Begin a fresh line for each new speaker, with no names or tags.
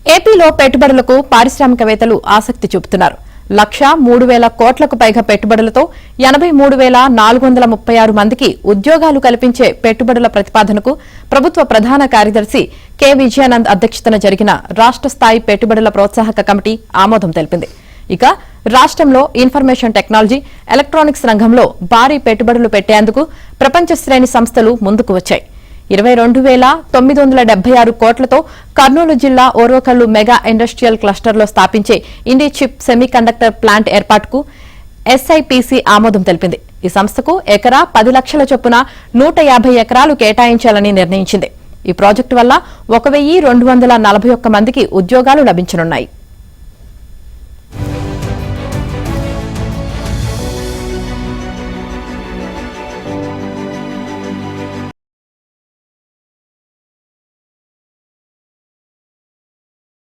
ఏపీలో పెట్టుబడులకు పారిశ్రామికవేత్తలు ఆసక్తి చూపుతున్నారు. 1,03,000 కోట్లకు పైగా పెట్టుబడులతో 83,436 మందికి ఉద్యోగాలు కల్పించే పెట్టుబడుల ప్రతిపాదనకు ప్రభుత్వ ప్రధాన కార్యదర్శి కె విజయానంద్ అధ్యక్షతన జరిగిన రాష్ట్ర స్థాయి పెట్టుబడుల ప్రోత్సాహక కమిటీ ఆమోదం తెలిపింది. ఇక రాష్ట్రంలో ఇన్ఫర్మేషన్ టెక్నాలజీ, ఎలక్ట్రానిక్స్ రంగంలో భారీ పెట్టుబడులు పెట్టేందుకు ప్రపంచ శ్రేణి సంస్థలు ముందుకు వచ్చాయి. 22,976 కోట్లతో కర్నూలు జిల్లా ఓర్వకల్లు మెగా ఇండస్ట్రియల్ క్లస్టర్లో స్థాపించే ఇండి చిప్ సెమీకండక్టర్ ప్లాంట్ ఏర్పాటుకు ఎస్ఐపిసి ఆమోదం తెలిపింది. ఈ సంస్థకు ఎకరా 10 లక్షల చొప్పున 150 ఎకరాలు కేటాయించాలని నిర్ణయించింది. ఈ ప్రాజెక్టు వల్ల 1,241 మందికి ఉద్యోగాలు లభించనున్నాయి.